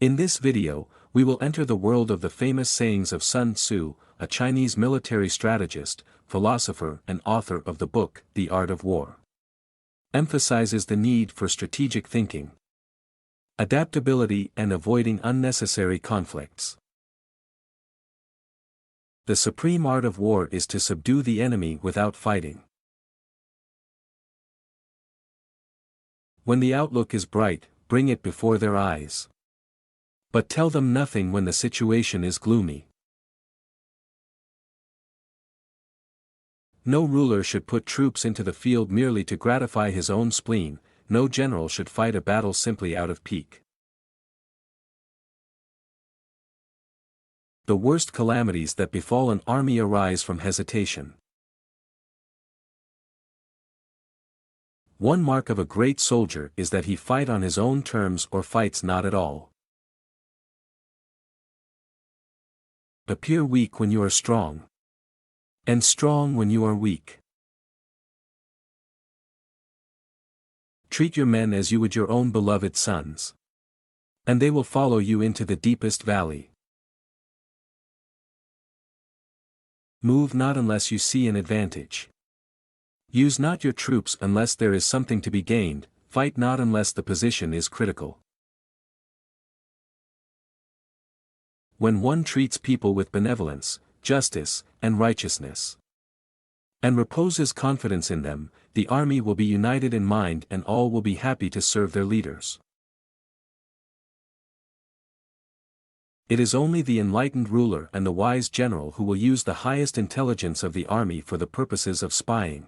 In this video, we will enter the world of the famous sayings of Sun Tzu, a Chinese military strategist, philosopher and author of the book, The Art of War. Emphasizes the need for strategic thinking, adaptability and avoiding unnecessary conflicts. The supreme art of war is to subdue the enemy without fighting. When the outlook is bright, bring it before their eyes. But tell them nothing when the situation is gloomy. No ruler should put troops into the field merely to gratify his own spleen, no general should fight a battle simply out of pique. The worst calamities that befall an army arise from hesitation. One mark of a great soldier is that he fight on his own terms or fights not at all. Appear weak when you are strong, and strong when you are weak. Treat your men as you would your own beloved sons, and they will follow you into the deepest valley. Move not unless you see an advantage. Use not your troops unless there is something to be gained, fight not unless the position is critical. When one treats people with benevolence, justice, and righteousness, and reposes confidence in them, the army will be united in mind and all will be happy to serve their leaders. It is only the enlightened ruler and the wise general who will use the highest intelligence of the army for the purposes of spying,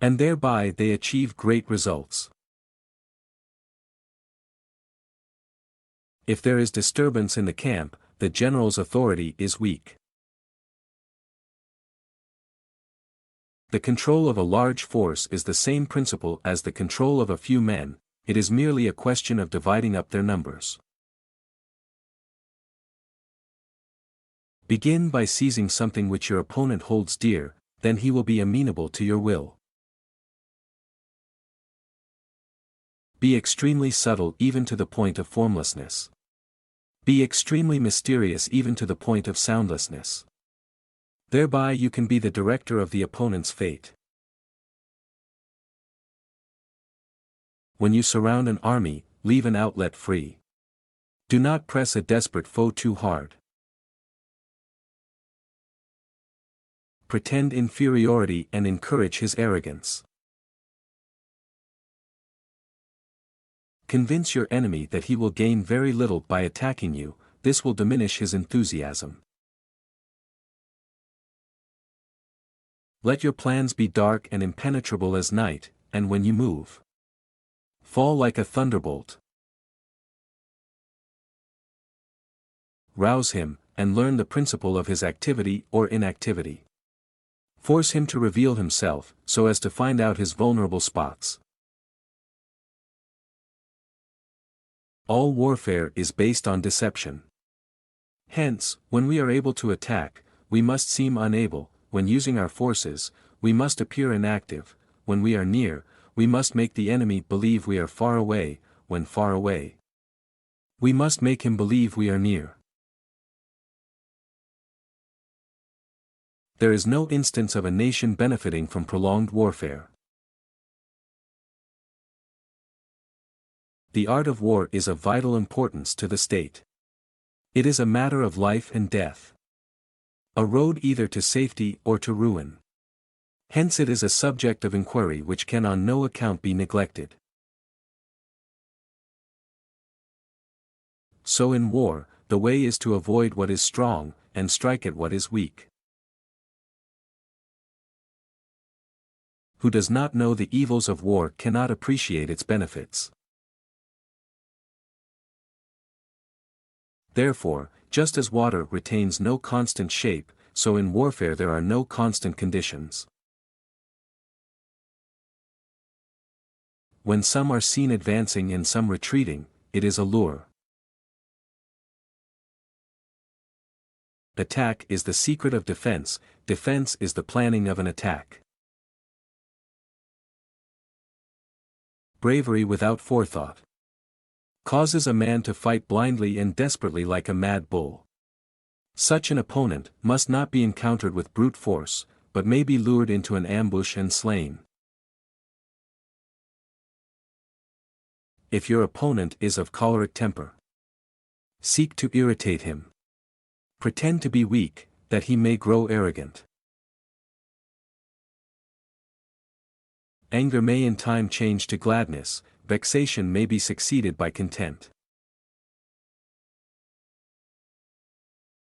and thereby they achieve great results. If there is disturbance in the camp, the general's authority is weak. The control of a large force is the same principle as the control of a few men, it is merely a question of dividing up their numbers. Begin by seizing something which your opponent holds dear, then he will be amenable to your will. Be extremely subtle even to the point of formlessness. Be extremely mysterious even to the point of soundlessness. Thereby you can be the director of the opponent's fate. When you surround an army, leave an outlet free. Do not press a desperate foe too hard. Pretend inferiority and encourage his arrogance. Convince your enemy that he will gain very little by attacking you, this will diminish his enthusiasm. Let your plans be dark and impenetrable as night, and when you move, fall like a thunderbolt. Rouse him, and learn the principle of his activity or inactivity. Force him to reveal himself, so as to find out his vulnerable spots. All warfare is based on deception. Hence, when we are able to attack, we must seem unable, when using our forces, we must appear inactive, when we are near, we must make the enemy believe we are far away, when far away, we must make him believe we are near. There is no instance of a nation benefiting from prolonged warfare. The art of war is of vital importance to the state. It is a matter of life and death. A road either to safety or to ruin. Hence it is a subject of inquiry which can on no account be neglected. So in war, the way is to avoid what is strong, and strike at what is weak. Who does not know the evils of war cannot appreciate its benefits. Therefore, just as water retains no constant shape, so in warfare there are no constant conditions. When some are seen advancing and some retreating, it is a lure. Attack is the secret of defense, defense is the planning of an attack. Bravery without forethought. causes a man to fight blindly and desperately like a mad bull. Such an opponent must not be encountered with brute force, but may be lured into an ambush and slain. If your opponent is of choleric temper, seek to irritate him. Pretend to be weak, that he may grow arrogant. Anger may in time change to gladness, vexation may be succeeded by content.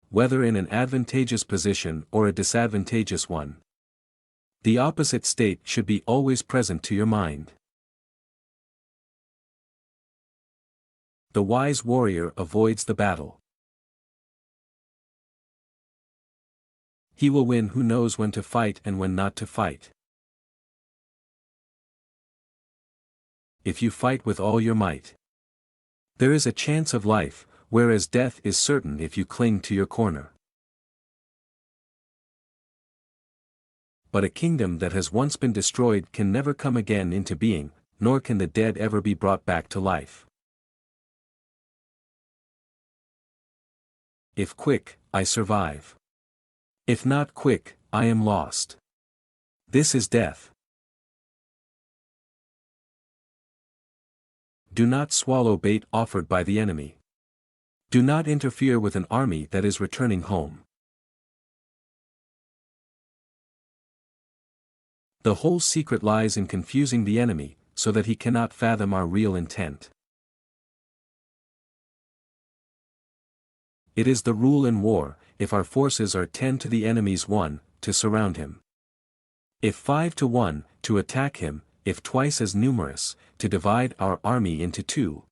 Whether in an advantageous position or a disadvantageous one, the opposite state should be always present to your mind. The wise warrior avoids the battle. He will win who knows when to fight and when not to fight. If you fight with all your might, there is a chance of life, whereas death is certain if you cling to your corner. But a kingdom that has once been destroyed can never come again into being, nor can the dead ever be brought back to life. If quick, I survive. If not quick, I am lost. This is death. Do not swallow bait offered by the enemy. Do not interfere with an army that is returning home. The whole secret lies in confusing the enemy, so that he cannot fathom our real intent. It is the rule in war, if our forces are 10 to the enemy's 1, to surround him. If 5 to 1, to attack him, if twice as numerous, to divide our army into 2.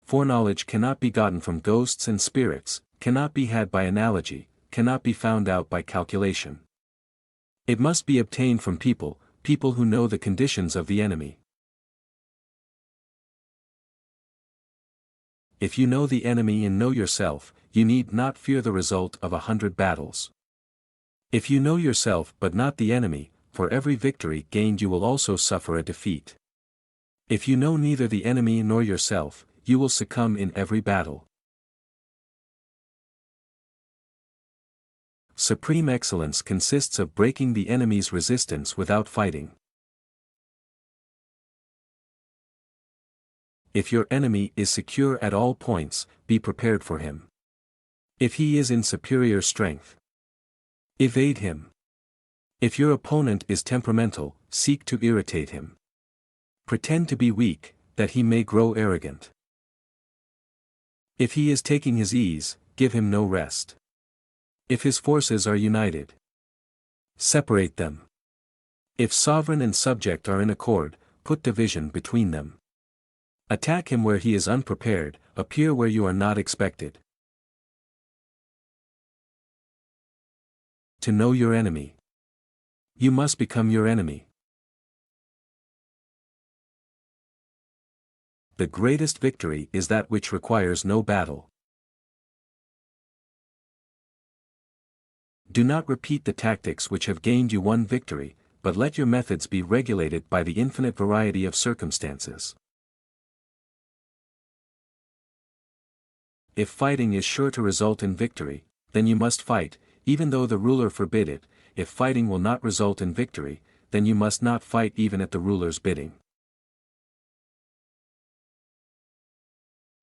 Foreknowledge cannot be gotten from ghosts and spirits, cannot be had by analogy, cannot be found out by calculation. It must be obtained from people who know the conditions of the enemy. If you know the enemy and know yourself, you need not fear the result of 100 battles. If you know yourself but not the enemy, for every victory gained you will also suffer a defeat. If you know neither the enemy nor yourself, you will succumb in every battle. Supreme excellence consists of breaking the enemy's resistance without fighting. If your enemy is secure at all points, be prepared for him. If he is in superior strength, evade him. If your opponent is temperamental, seek to irritate him. Pretend to be weak, that he may grow arrogant. If he is taking his ease, give him no rest. If his forces are united, separate them. If sovereign and subject are in accord, put division between them. Attack him where he is unprepared, appear where you are not expected. To know your enemy, you must become your enemy. The greatest victory is that which requires no battle. Do not repeat the tactics which have gained you one victory, but let your methods be regulated by the infinite variety of circumstances. If fighting is sure to result in victory, then you must fight, even though the ruler forbid it. If fighting will not result in victory, then you must not fight even at the ruler's bidding.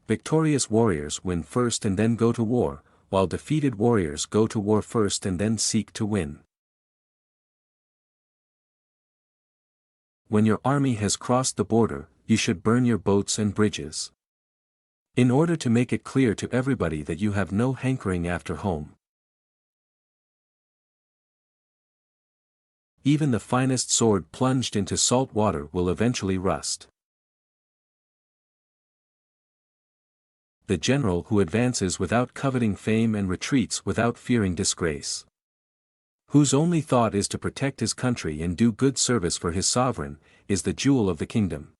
Victorious warriors win first and then go to war, while defeated warriors go to war first and then seek to win. When your army has crossed the border, you should burn your boats and bridges, in order to make it clear to everybody that you have no hankering after home. Even the finest sword plunged into salt water will eventually rust. The general who advances without coveting fame and retreats without fearing disgrace, whose only thought is to protect his country and do good service for his sovereign, is the jewel of the kingdom.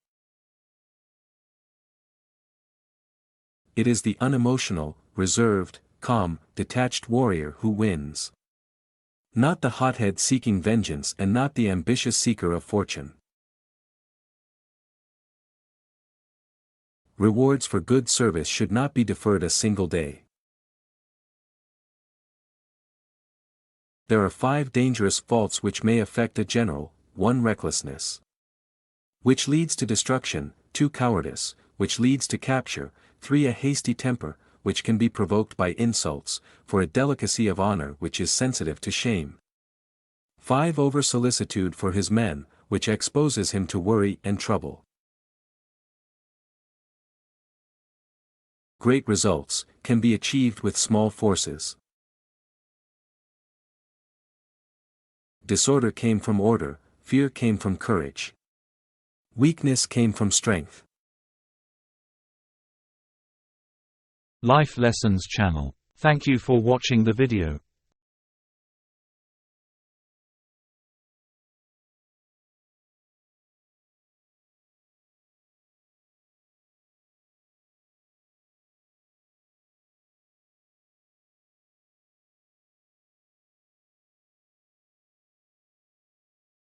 It is the unemotional, reserved, calm, detached warrior who wins. Not the hothead seeking vengeance and not the ambitious seeker of fortune. rewards for good service should not be deferred a single day. There are 5 dangerous faults which may affect a general. 1. Recklessness, which leads to destruction. 2. Cowardice, which leads to capture. 3. A hasty temper, which can be provoked by insults. 4. A delicacy of honor which is sensitive to shame. 5. Over-solicitude for his men, which exposes him to worry and trouble. Great results can be achieved with small forces. Disorder came from order, fear came from courage. Weakness came from strength. Life Lessons channel. Thank you for watching the video.